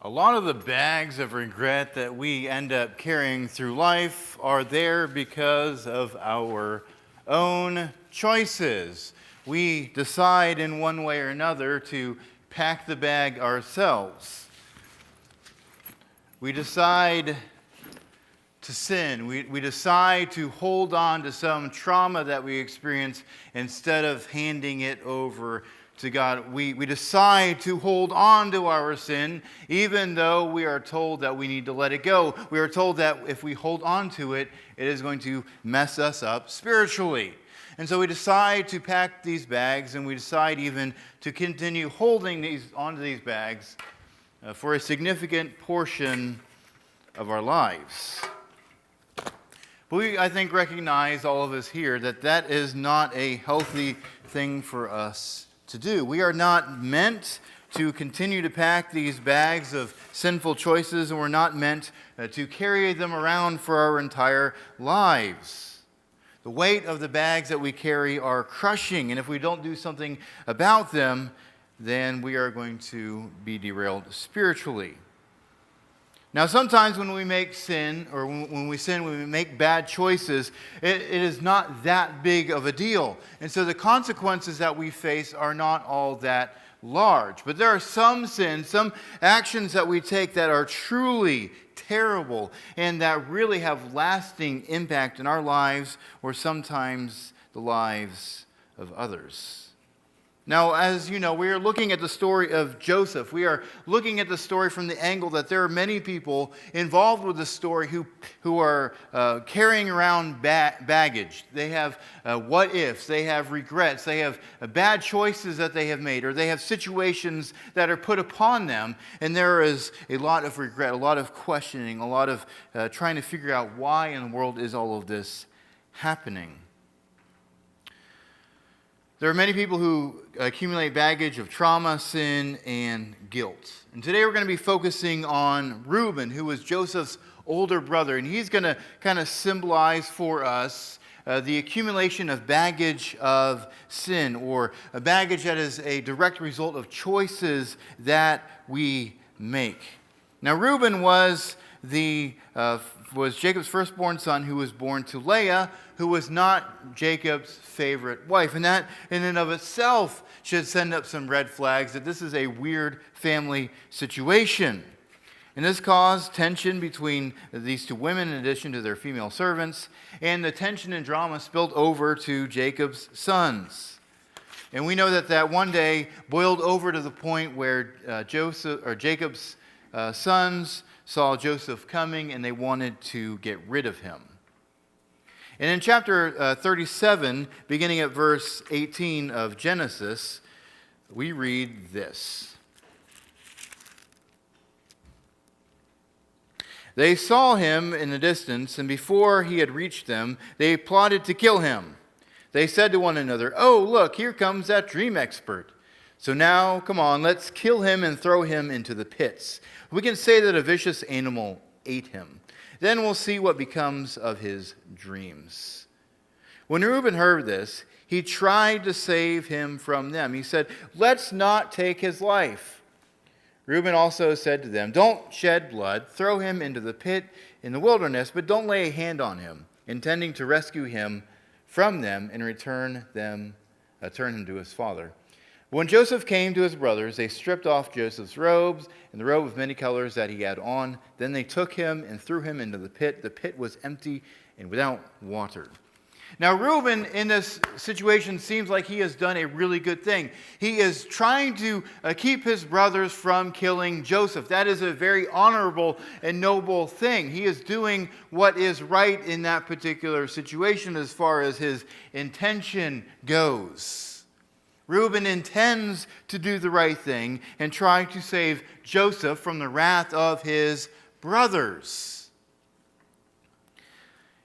A lot of the bags of regret that we end up carrying through life are there because of our own choices. We decide in one way or another to pack the bag ourselves. We decide to sin. We decide to hold on to some trauma that we experience instead of handing it over to God. We decide to hold on to our sin even though we are told that we need to let it go. We are told that if we hold on to it, it is going to mess us up spiritually. And so we decide to pack these bags, and we decide even to continue holding onto these bags for a significant portion of our lives. But we, I think, recognize, all of us here, that that is not a healthy thing for us to do. We are not meant to continue to pack these bags of sinful choices, and we're not meant to carry them around for our entire lives. The weight of the bags that we carry are crushing, and if we don't do something about them, then we are going to be derailed spiritually. Now, sometimes when we make sin, or when we sin, when we make bad choices, it is not that big of a deal. And so the consequences that we face are not all that large. But there are some sins, some actions that we take that are truly terrible and that really have lasting impact in our lives, or sometimes the lives of others. Now, as you know, we are looking at the story of Joseph. We are looking at the story from the angle that there are many people involved with the story who are carrying around baggage. They have what-ifs, they have regrets, they have bad choices that they have made, or they have situations that are put upon them, and there is a lot of regret, a lot of questioning, a lot of trying to figure out why in the world is all of this happening. There are many people who accumulate baggage of trauma, sin, and guilt. And today we're going to be focusing on Reuben, who was Joseph's older brother. And he's going to kind of symbolize for us the accumulation of baggage of sin, or a baggage that is a direct result of choices that we make. Now, Reuben was Jacob's firstborn son, who was born to Leah, who was not Jacob's favorite wife. And that in and of itself should send up some red flags that this is a weird family situation. And this caused tension between these two women in addition to their female servants, and the tension and drama spilled over to Jacob's sons. And we know that one day boiled over to the point where Jacob's sons saw Joseph coming, and they wanted to get rid of him. And in chapter 37, beginning at verse 18 of Genesis, we read this. They saw him in the distance, and before he had reached them, they plotted to kill him. They said to one another, "Oh, look, here comes that dream expert. So now, come on, let's kill him and throw him into the pits. We can say that a vicious animal ate him. Then we'll see what becomes of his dreams." When Reuben heard this, he tried to save him from them. He said, "Let's not take his life." Reuben also said to them, "Don't shed blood. Throw him into the pit in the wilderness, but don't lay a hand on him, intending to rescue him from them and turn him to his father." When Joseph came to his brothers, they stripped off Joseph's robes and the robe of many colors that he had on. Then they took him and threw him into the pit. The pit was empty and without water. Now, Reuben in this situation seems like he has done a really good thing. He is trying to keep his brothers from killing Joseph. That is a very honorable and noble thing. He is doing what is right in that particular situation as far as his intention goes. Reuben intends to do the right thing and try to save Joseph from the wrath of his brothers.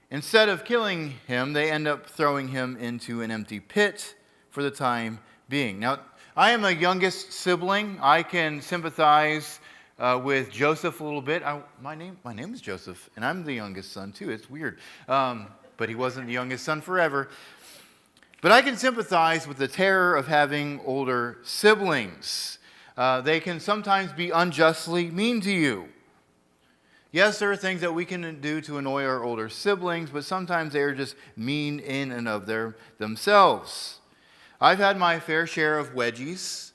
Instead of killing him, they end up throwing him into an empty pit for the time being. Now, I am a youngest sibling. I can sympathize with Joseph a little bit. My name is Joseph, and I'm the youngest son too. It's weird. But he wasn't the youngest son forever. But I can sympathize with the terror of having older siblings. They can sometimes be unjustly mean to you. Yes, there are things that we can do to annoy our older siblings, but sometimes they are just mean in and of themselves. I've had my fair share of wedgies.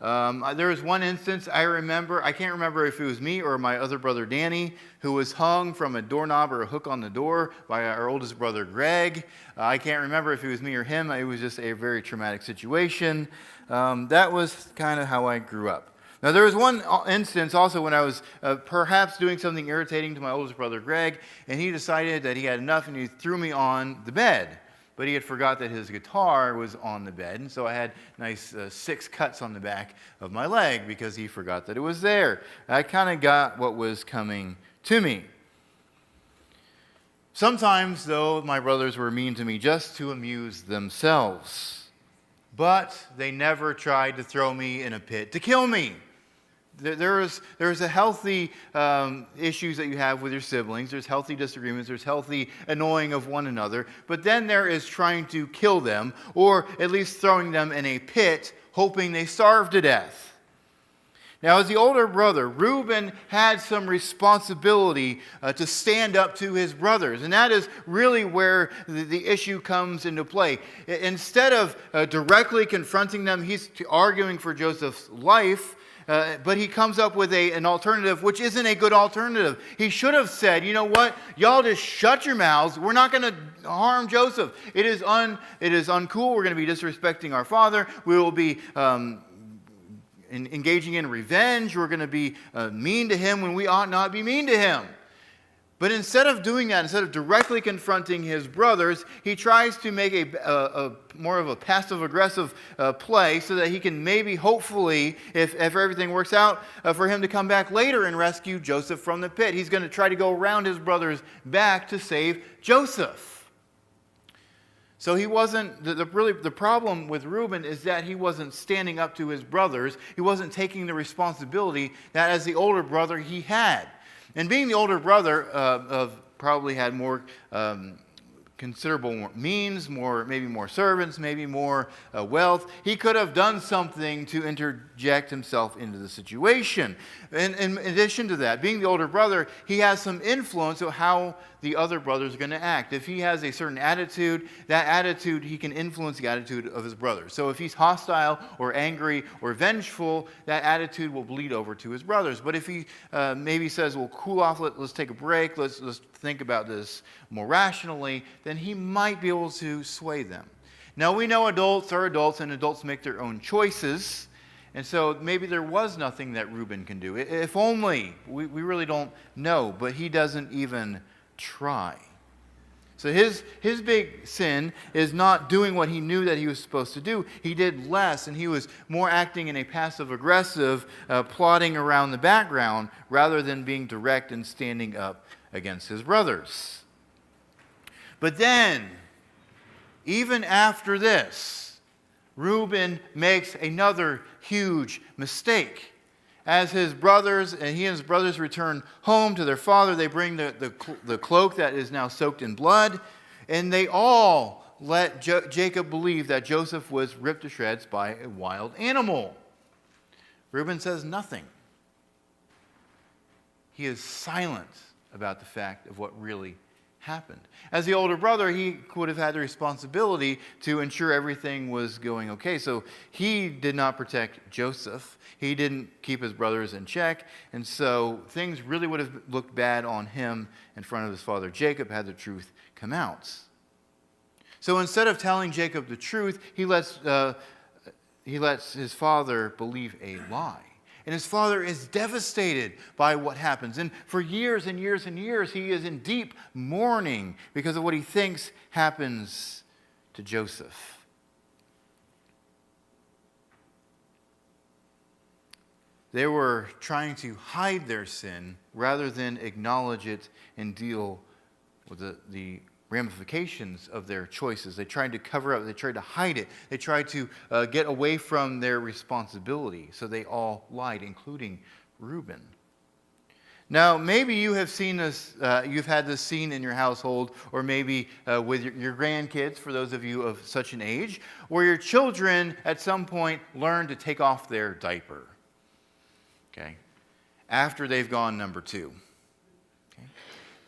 There was one instance I remember, I can't remember if it was me or my other brother Danny, who was hung from a doorknob or a hook on the door by our oldest brother Greg. I can't remember if it was me or him. It was just a very traumatic situation. That was kind of how I grew up. Now, there was one instance also when I was perhaps doing something irritating to my oldest brother Greg, and he decided that he had enough and he threw me on the bed. But he had forgot that his guitar was on the bed, and so I had nice 6 cuts on the back of my leg because he forgot that it was there. I kind of got what was coming to me. Sometimes, though, my brothers were mean to me just to amuse themselves. But they never tried to throw me in a pit to kill me. There's a healthy issues that you have with your siblings. There's healthy disagreements. There's healthy annoying of one another. But then there is trying to kill them, or at least throwing them in a pit, hoping they starve to death. Now, as the older brother, Reuben had some responsibility to stand up to his brothers. And that is really where the issue comes into play. Instead of directly confronting them, he's arguing for Joseph's life. But he comes up with an alternative, which isn't a good alternative. He should have said, you know what? Y'all just shut your mouths. We're not going to harm Joseph. It is uncool. We're going to be disrespecting our father. We will be engaging in revenge. We're going to be mean to him when we ought not be mean to him. But instead of doing that, instead of directly confronting his brothers, he tries to make a more of a passive-aggressive play so that he can maybe, hopefully, if everything works out, for him to come back later and rescue Joseph from the pit. He's going to try to go around his brother's back to save Joseph. So he wasn't, the problem with Reuben is that he wasn't standing up to his brothers. He wasn't taking the responsibility that as the older brother he had. And being the older brother probably had more considerable means, maybe more servants, maybe more wealth. He could have done something to interject himself into the situation. And in addition to that, being the older brother, he has some influence of how the other brother is going to act. If he has a certain attitude, that attitude, he can influence the attitude of his brother. So if he's hostile or angry or vengeful, that attitude will bleed over to his brothers. But if he maybe says, well, cool off, let's take a break, let's think about this more rationally, then he might be able to sway them. Now, we know adults are adults, and adults make their own choices. And so maybe there was nothing that Reuben can do. If only. We really don't know, but he doesn't even try. So his big sin is not doing what he knew that he was supposed to do. He did less, and he was more acting in a passive-aggressive, plotting around the background, rather than being direct and standing up against his brothers. But then, even after this, Reuben makes another huge mistake. As he and his brothers return home to their father, they bring the cloak that is now soaked in blood, and they all let Jacob believe that Joseph was ripped to shreds by a wild animal. Reuben says nothing. He is silent about the fact of what really happened. As the older brother, he would have had the responsibility to ensure everything was going okay. So he did not protect Joseph. He didn't keep his brothers in check. And so things really would have looked bad on him in front of his father Jacob had the truth come out. So instead of telling Jacob the truth, he lets his father believe a lie. And his father is devastated by what happens. And for years and years and years, he is in deep mourning because of what he thinks happens to Joseph. They were trying to hide their sin rather than acknowledge it and deal with the ramifications of their choices. They tried to cover up. They tried to hide it. They tried to get away from their responsibility. So they all lied, including Reuben. Now, maybe you have seen this, you've had this scene in your household, or maybe with your grandkids, for those of you of such an age, where your children at some point learn to take off their diaper, okay, after they've gone number 2. Okay.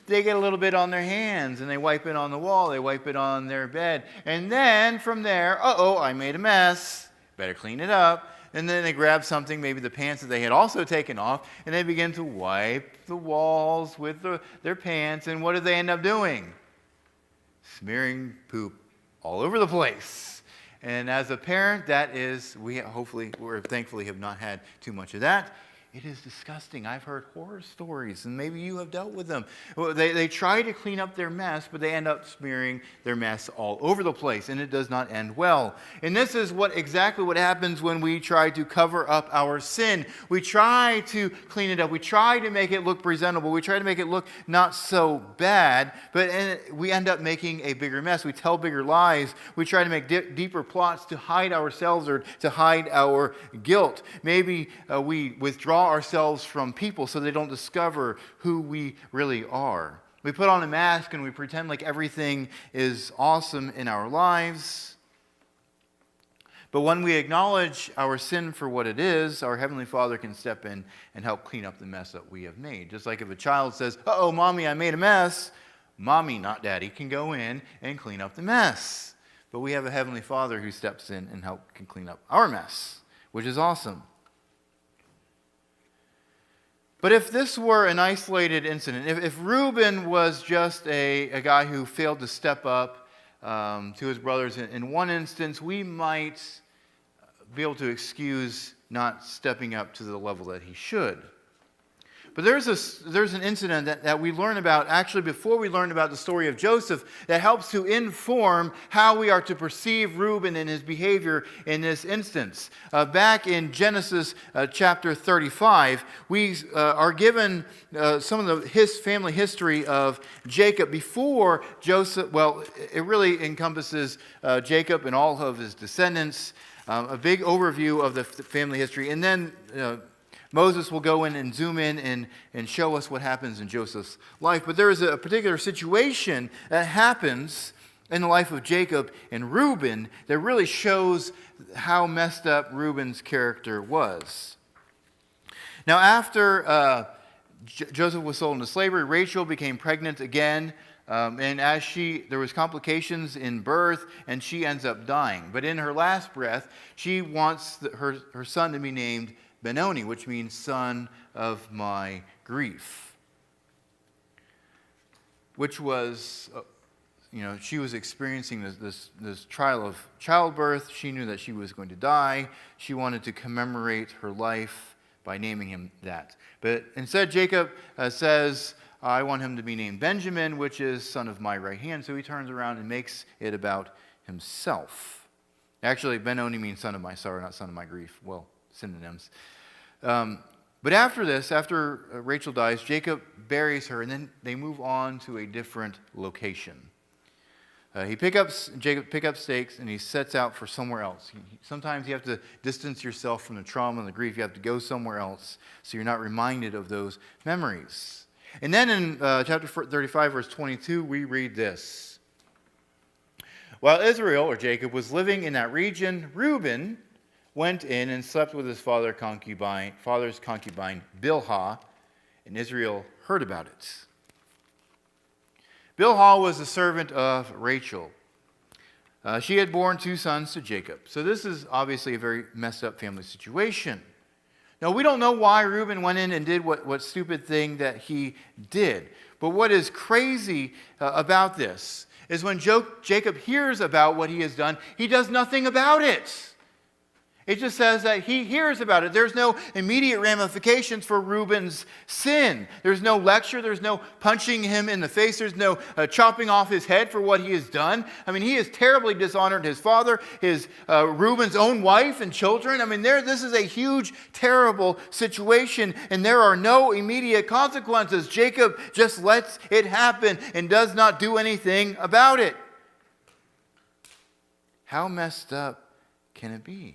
They get a little bit on their hands, and they wipe it on the wall, they wipe it on their bed, and then from there, I made a mess, better clean it up. And then they grab something, maybe the pants that they had also taken off, and they begin to wipe the walls with their pants. And what do they end up doing? Smearing poop all over the place. And as a parent, we thankfully have not had too much of that. It is disgusting. I've heard horror stories, and maybe you have dealt with them. Well, they try to clean up their mess, but they end up smearing their mess all over the place, and it does not end well. And this is exactly what happens when we try to cover up our sin. We try to clean it up. We try to make it look presentable. We try to make it look not so bad, but we end up making a bigger mess. We tell bigger lies. We try to make deeper plots to hide ourselves or to hide our guilt. Maybe we withdraw ourselves from people so they don't discover who we really are. We put on a mask and we pretend like everything is awesome in our lives. But when we acknowledge our sin for what it is, our Heavenly Father can step in and help clean up the mess that we have made. Just like if a child says, "Uh-oh, Mommy, I made a mess," Mommy, not Daddy, can go in and clean up the mess. But we have a Heavenly Father who steps in and can clean up our mess, which is awesome. But if this were an isolated incident, if Reuben was just a guy who failed to step up to his brothers in one instance, we might be able to excuse not stepping up to the level that he should. But there's an incident that we learn about, actually before we learn about the story of Joseph, that helps to inform how we are to perceive Reuben and his behavior in this instance. Back in Genesis chapter 35, we are given some of his family history of Jacob before Joseph. Well, it really encompasses Jacob and all of his descendants, a big overview of the family history, and then Moses will go in and zoom in and show us what happens in Joseph's life. But there is a particular situation that happens in the life of Jacob and Reuben that really shows how messed up Reuben's character was. Now, after Joseph was sold into slavery, Rachel became pregnant again. And as there was complications in birth, and she ends up dying. But in her last breath, she wants her son to be named Benoni, which means son of my grief. Which was, she was experiencing this trial of childbirth. She knew that she was going to die. She wanted to commemorate her life by naming him that. But instead, Jacob says, I want him to be named Benjamin, which is son of my right hand. So he turns around and makes it about himself. Actually, Benoni means son of my sorrow, not son of my grief. Well, synonyms. But after Rachel dies, Jacob buries her, and then they move on to a different location. Jacob picks up stakes, and he sets out for somewhere else. Sometimes you have to distance yourself from the trauma and the grief. You have to go somewhere else so you're not reminded of those memories. And then in chapter 35, verse 22, we read this. While Israel, or Jacob, was living in that region, Reuben went in and slept with his father's concubine Bilhah, and Israel heard about it. Bilhah was a servant of Rachel. She had borne 2 sons to Jacob. So this is obviously a very messed up family situation. Now, we don't know why Reuben went in and did what stupid thing that he did. But what is crazy about this is when Jacob hears about what he has done, he does nothing about it. It just says that he hears about it. There's no immediate ramifications for Reuben's sin. There's no lecture. There's no punching him in the face. There's no chopping off his head for what he has done. I mean, he has terribly dishonored his father, Reuben's own wife and children. I mean, this is a huge, terrible situation, and there are no immediate consequences. Jacob just lets it happen and does not do anything about it. How messed up can it be?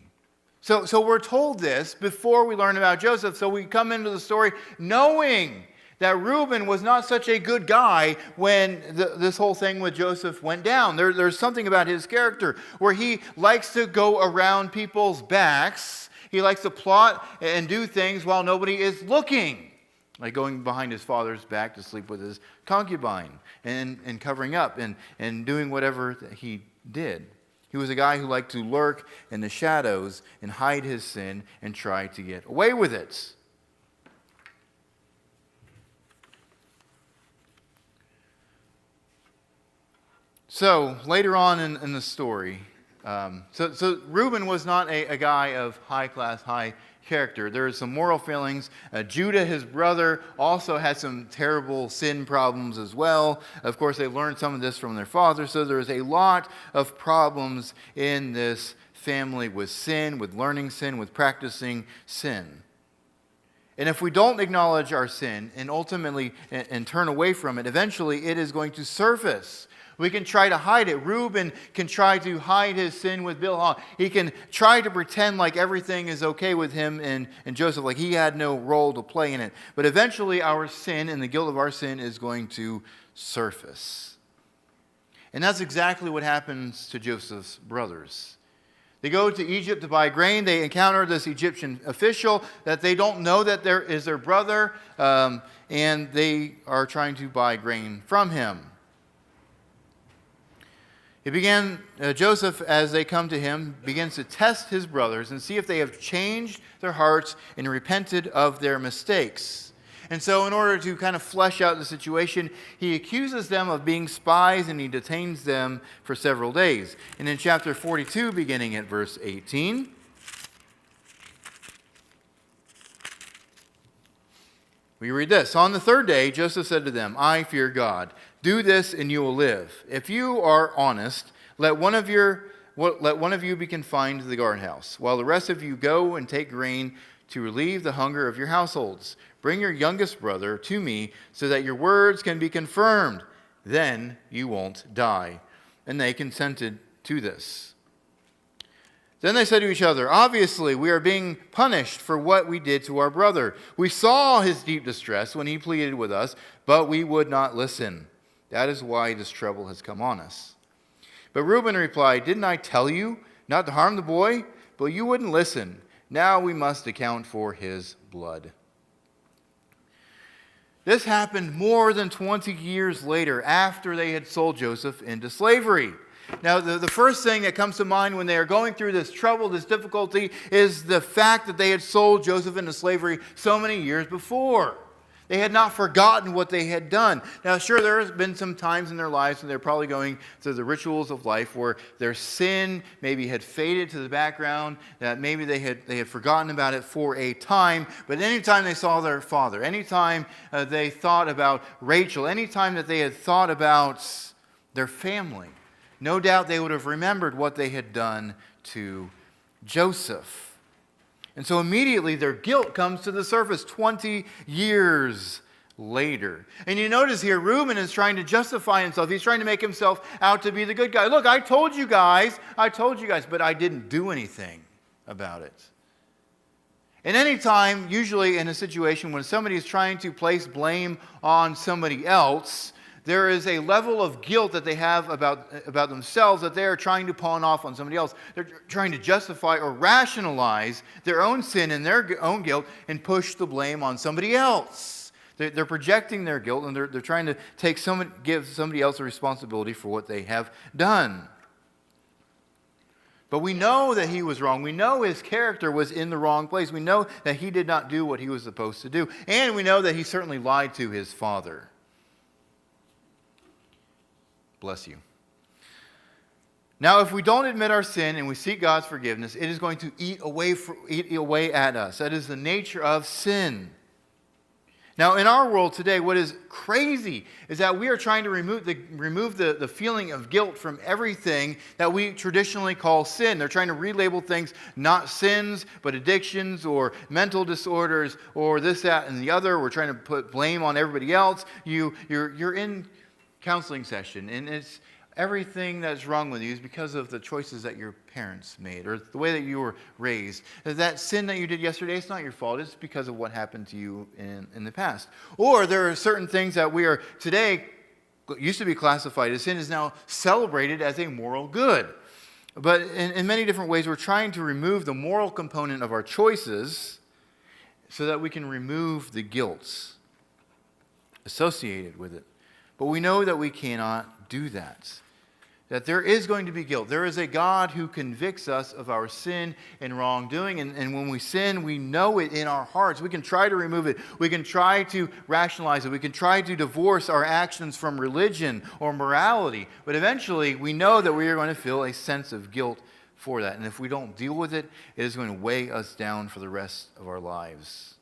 So we're told this before we learn about Joseph. So we come into the story knowing That Reuben was not such a good guy when this whole thing with Joseph went down. There's something about his character where he likes to go around people's backs. He likes to plot and do things while nobody is looking. Like going behind his father's back to sleep with his concubine and covering up and doing whatever he did. He was a guy who liked to lurk in the shadows and hide his sin and try to get away with it. So later on in the story, so Reuben was not a guy of high class, high character. There are some moral failings. Judah, his brother, also had some terrible sin problems as well. Of course, they learned some of this from their father. So there's a lot of problems in this family with sin, with learning sin, with practicing sin. And if we don't acknowledge our sin and ultimately and turn away from it, eventually it is going to surface. We can try to hide it. Reuben can try to hide his sin with Bilhah. He can try to pretend like everything is okay with him and Joseph, like he had no role to play in it. But eventually our sin and the guilt of our sin is going to surface. And that's exactly what happens to Joseph's brothers. They go to Egypt to buy grain. They encounter this Egyptian official that they don't know that there is their brother, and they are trying to buy grain from him. Joseph, as they come to him, begins to test his brothers and see if they have changed their hearts and repented of their mistakes. And so in order to kind of flesh out the situation, he accuses them of being spies and he detains them for several days. And in chapter 42, beginning at verse 18, we read this. On the third day, Joseph said to them, I fear God. Do this and you will live. If you are honest, let one of you be confined to the guardhouse, while the rest of you go and take grain to relieve the hunger of your households. Bring your youngest brother to me so that your words can be confirmed. Then you won't die. And they consented to this. Then they said to each other, obviously we are being punished for what we did to our brother. We saw his deep distress when he pleaded with us, but we would not listen. That is why this trouble has come on us. But Reuben replied, didn't I tell you not to harm the boy? But you wouldn't listen. Now we must account for his blood. This happened more than 20 years later, after they had sold Joseph into slavery. Now, the first thing that comes to mind when they are going through this trouble, this difficulty, is the fact that they had sold Joseph into slavery so many years before. They had not forgotten what they had done. Now, sure, there has been some times in their lives when they're probably going through the rituals of life where their sin maybe had faded to the background, that maybe they had forgotten about it for a time. But anytime they saw their father, anytime they thought about Rachel, anytime that they had thought about their family, no doubt they would have remembered what they had done to Joseph. And so immediately their guilt comes to the surface 20 years later. And you notice here, Reuben is trying to justify himself. He's trying to make himself out to be the good guy. Look, I told you guys, but I didn't do anything about it. And any time, usually in a situation when somebody is trying to place blame on somebody else, there is a level of guilt that they have about themselves that they are trying to pawn off on somebody else. They're trying to justify or rationalize their own sin and their own guilt and push the blame on somebody else. They're projecting their guilt and they're trying to give somebody else a responsibility for what they have done. But we know that he was wrong. We know his character was in the wrong place. We know that he did not do what he was supposed to do. And we know that he certainly lied to his father. Bless you. Now, if we don't admit our sin and we seek God's forgiveness, it is going to eat away at us. That is the nature of sin. Now, in our world today, what is crazy is that we are trying to remove the feeling of guilt from everything that we traditionally call sin. They're trying to relabel things not sins, but addictions or mental disorders or this, that, and the other. We're trying to put blame on everybody else. You're in counseling session, and everything that's wrong with you is because of the choices that your parents made or the way that you were raised. That sin that you did yesterday, it's not your fault. It's because of what happened to you in the past. Or there are certain things that we are today, used to be classified as sin, is now celebrated as a moral good. But in many different ways, we're trying to remove the moral component of our choices so that we can remove the guilt associated with it. But we know that we cannot do that. That there is going to be guilt. There is a God who convicts us of our sin and wrongdoing. And when we sin, we know it in our hearts. We can try to remove it. We can try to rationalize it. We can try to divorce our actions from religion or morality. But eventually, we know that we are going to feel a sense of guilt for that. And if we don't deal with it, it is going to weigh us down for the rest of our lives.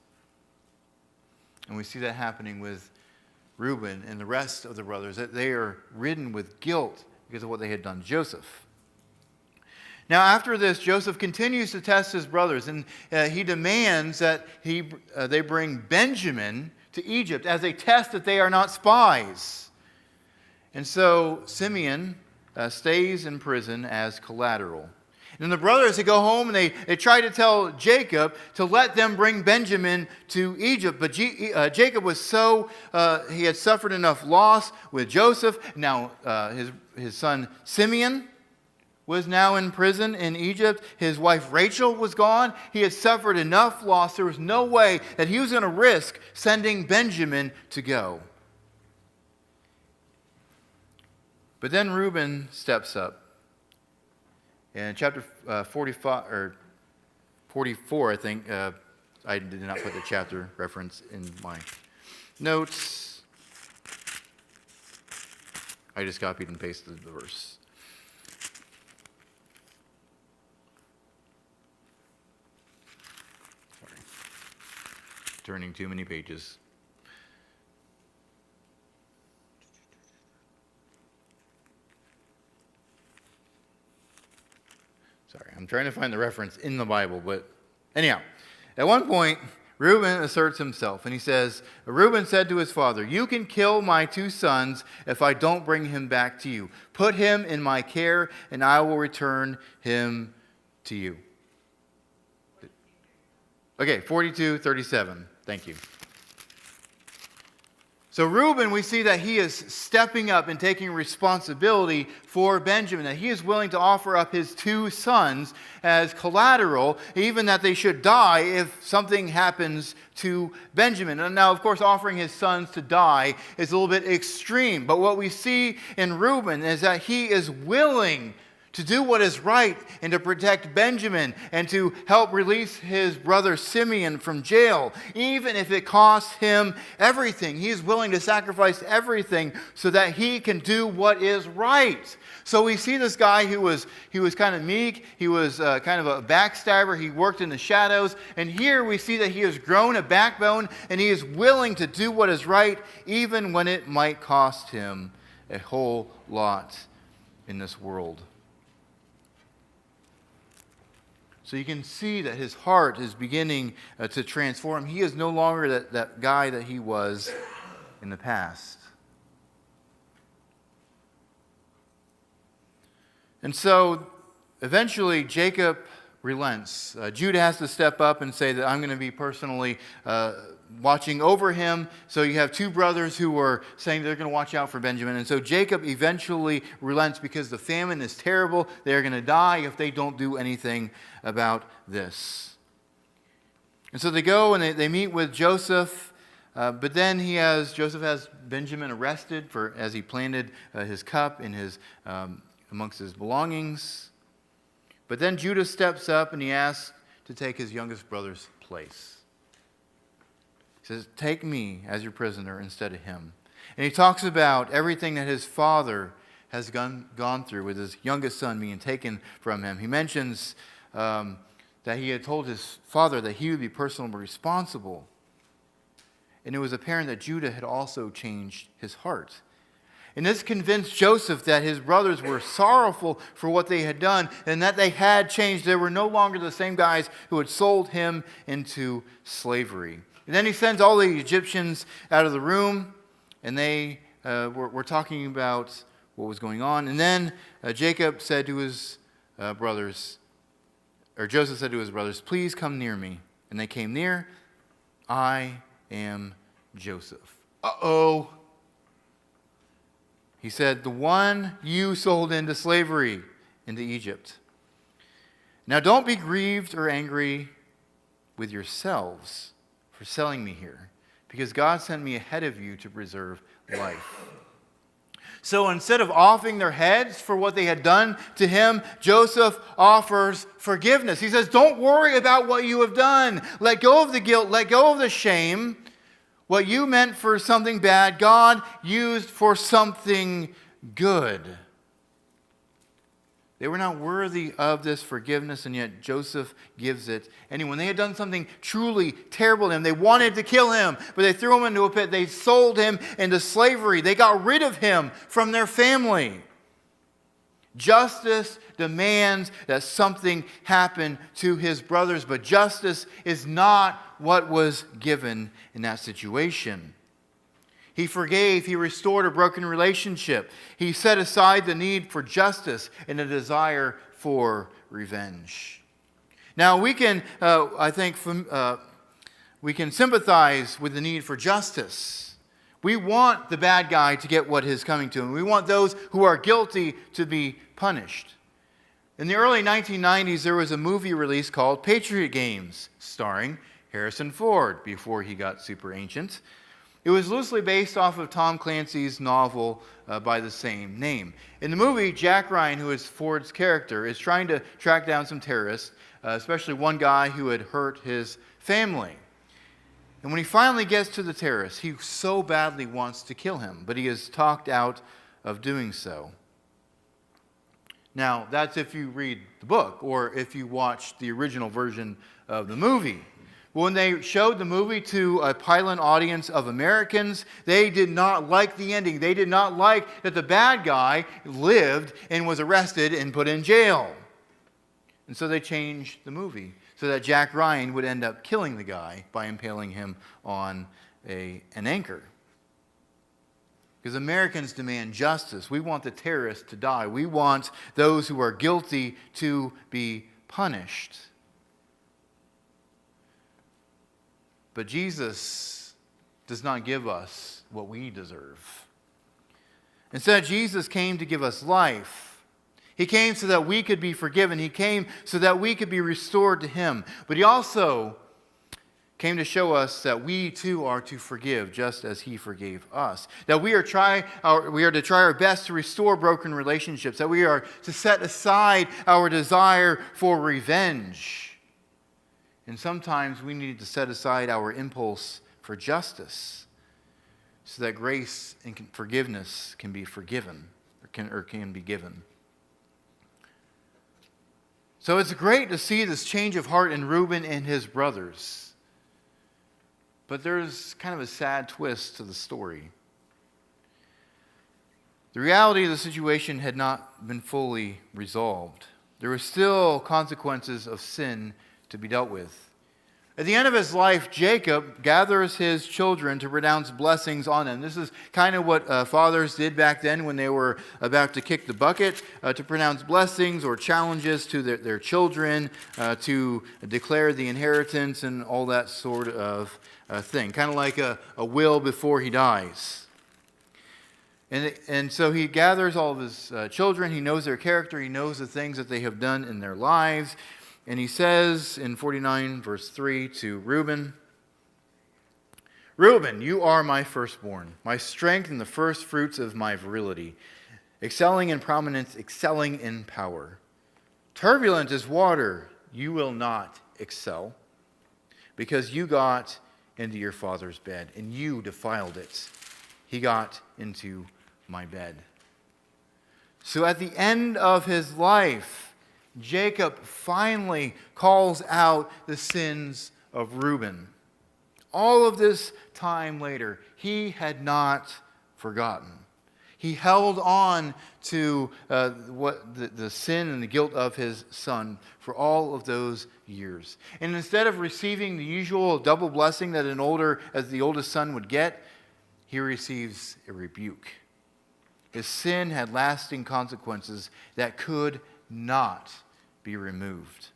And we see that happening with Reuben and the rest of the brothers, that they are ridden with guilt because of what they had done to Joseph. Now, after this, Joseph continues to test his brothers, and he demands that they bring Benjamin to Egypt as a test that they are not spies. And so Simeon stays in prison as collateral. And the brothers, they go home and they try to tell Jacob to let them bring Benjamin to Egypt. But Jacob was he had suffered enough loss with Joseph. Now his son Simeon was now in prison in Egypt. His wife Rachel was gone. He had suffered enough loss. There was no way that he was going to risk sending Benjamin to go. But then Reuben steps up. In chapter 45 or 44, I think, I did not put the chapter reference in my notes. I just copied and pasted the verse. Sorry. Turning too many pages. Sorry, I'm trying to find the reference in the Bible, but anyhow, at one point, Reuben asserts himself, and he says, Reuben said to his father, "You can kill my 2 sons if I don't bring him back to you. Put him in my care, and I will return him to you." Okay, 42:37. Thank you. So Reuben, we see that he is stepping up and taking responsibility for Benjamin, that he is willing to offer up his 2 sons as collateral, even that they should die if something happens to Benjamin. And now, of course, offering his sons to die is a little bit extreme, but what we see in Reuben is that he is willing to do what is right and to protect Benjamin and to help release his brother Simeon from jail, even if it costs him everything. He is willing to sacrifice everything so that he can do what is right. So we see this guy who was kind of meek, he was kind of a backstabber, he worked in the shadows, and here we see that he has grown a backbone and he is willing to do what is right, even when it might cost him a whole lot in this world. So you can see that his heart is beginning to transform. He is no longer that guy that he was in the past. And so eventually Jacob relents. Judah has to step up and say that I'm going to be personally watching over him. So you have 2 brothers who are saying they're going to watch out for Benjamin. And so Jacob eventually relents because the famine is terrible. They're going to die if they don't do anything about this. And so they go and they meet with Joseph. But then Joseph has Benjamin arrested as he planted his cup in amongst his belongings. But then Judah steps up and he asks to take his youngest brother's place. He says, "Take me as your prisoner instead of him." And he talks about everything that his father has gone through with his youngest son being taken from him. He mentions that he had told his father that he would be personally responsible. And it was apparent that Judah had also changed his heart. And this convinced Joseph that his brothers were sorrowful for what they had done and that they had changed. They were no longer the same guys who had sold him into slavery. And then he sends all the Egyptians out of the room, and they were talking about what was going on. And then Joseph said to his brothers, "Please come near me." And they came near. "I am Joseph." Uh-oh. He said, "The one you sold into slavery into Egypt. Now don't be grieved or angry with yourselves for selling me here, because God sent me ahead of you to preserve life." So instead of offering their heads for what they had done to him, Joseph offers forgiveness. He says, don't worry about what you have done. Let go of the guilt. Let go of the shame. What you meant for something bad, God used for something good. They were not worthy of this forgiveness, and yet Joseph gives it. And when they had done something truly terrible to him, they wanted to kill him, but they threw him into a pit. They sold him into slavery. They got rid of him from their family. Justice demands that something happen to his brothers, but justice is not what was given in that situation. He forgave, he restored a broken relationship. He set aside the need for justice and a desire for revenge. Now we can, we can sympathize with the need for justice. We want the bad guy to get what is coming to him. We want those who are guilty to be punished. In the early 1990s, there was a movie release called Patriot Games, starring Harrison Ford, before he got super ancient. It was loosely based off of Tom Clancy's novel by the same name. In the movie, Jack Ryan, who is Ford's character, is trying to track down some terrorists, especially one guy who had hurt his family. And when he finally gets to the terrorist, he so badly wants to kill him, but he is talked out of doing so. Now, that's if you read the book or if you watch the original version of the movie. When they showed the movie to a pilot audience of Americans, they did not like the ending. They did not like that the bad guy lived and was arrested and put in jail. And so they changed the movie so that Jack Ryan would end up killing the guy by impaling him on an anchor. Because Americans demand justice. We want the terrorists to die. We want those who are guilty to be punished. But Jesus does not give us what we deserve. Instead, Jesus came to give us life. He came so that we could be forgiven. He came so that we could be restored to Him. But He also came to show us that we too are to forgive just as He forgave us. That we are to try our best to restore broken relationships. That we are to set aside our desire for revenge. And sometimes we need to set aside our impulse for justice so that grace and forgiveness can be forgiven or can be given. So it's great to see this change of heart in Reuben and his brothers. But there's kind of a sad twist to the story. The reality of the situation had not been fully resolved. There were still consequences of sin to be dealt with. At the end of his life, Jacob gathers his children to pronounce blessings on them. This is kind of what fathers did back then when they were about to kick the bucket, to pronounce blessings or challenges to their children, to declare the inheritance and all that sort of thing. Kind of like a will before he dies. And so he gathers all of his children. He knows their character. He knows the things that they have done in their lives. And he says in 49 verse 3 to Reuben, "Reuben, you are my firstborn, my strength and the first fruits of my virility, excelling in prominence, excelling in power. Turbulent as water, you will not excel, because you got into your father's bed, and you defiled it. He got into my bed." So at the end of his life, Jacob finally calls out the sins of Reuben. All of this time later, he had not forgotten. He held on to the sin and the guilt of his son for all of those years. And instead of receiving the usual double blessing that the oldest son would get, he receives a rebuke. His sin had lasting consequences that could not be removed.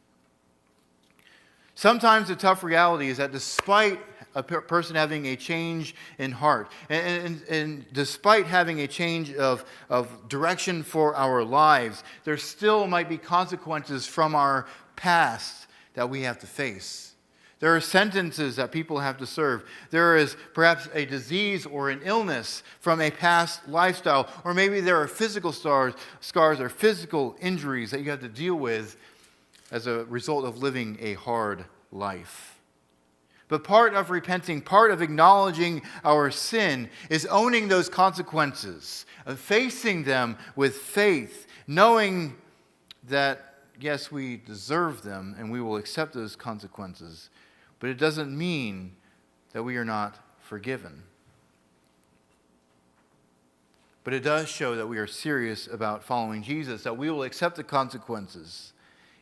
Sometimes the tough reality is that despite a person having a change in heart, and despite having a change of direction for our lives, there still might be consequences from our past that we have to face. There are sentences that people have to serve. There is perhaps a disease or an illness from a past lifestyle, or maybe there are physical scars or physical injuries that you have to deal with as a result of living a hard life. But part of repenting, part of acknowledging our sin is owning those consequences, of facing them with faith, knowing that, yes, we deserve them and we will accept those consequences. But it doesn't mean that we are not forgiven. But it does show that we are serious about following Jesus, that we will accept the consequences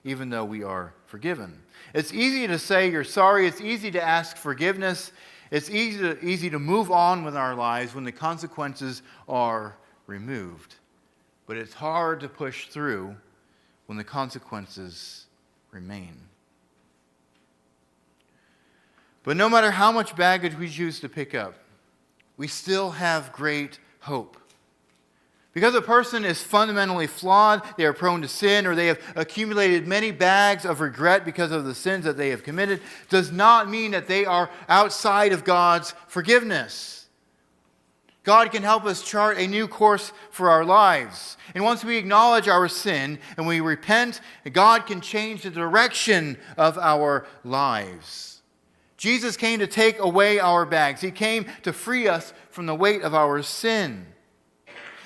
even though we are forgiven. It's easy to say you're sorry. It's easy to ask forgiveness. It's easy to move on with our lives when the consequences are removed. But it's hard to push through when the consequences remain. But no matter how much baggage we choose to pick up, we still have great hope. Because a person is fundamentally flawed, they are prone to sin, or they have accumulated many bags of regret because of the sins that they have committed, does not mean that they are outside of God's forgiveness. God can help us chart a new course for our lives. And once we acknowledge our sin and we repent, God can change the direction of our lives. Jesus came to take away our bags. He came to free us from the weight of our sin.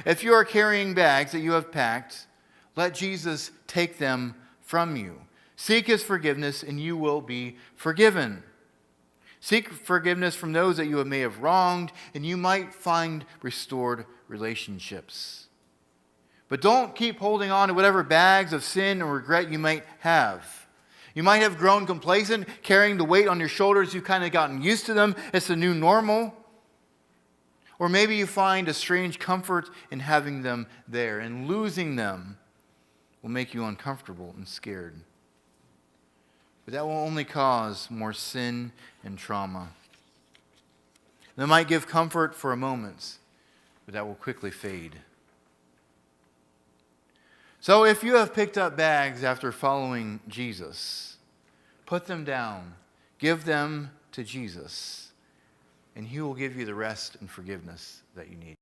If you are carrying bags that you have packed, let Jesus take them from you. Seek His forgiveness and you will be forgiven. Seek forgiveness from those that you may have wronged, and you might find restored relationships. But don't keep holding on to whatever bags of sin or regret you might have. You might have grown complacent, carrying the weight on your shoulders. You've kind of gotten used to them. It's the new normal. Or maybe you find a strange comfort in having them there, and losing them will make you uncomfortable and scared. But that will only cause more sin and trauma. That might give comfort for a moment, but that will quickly fade. So if you have picked up bags after following Jesus, put them down, give them to Jesus, and He will give you the rest and forgiveness that you need.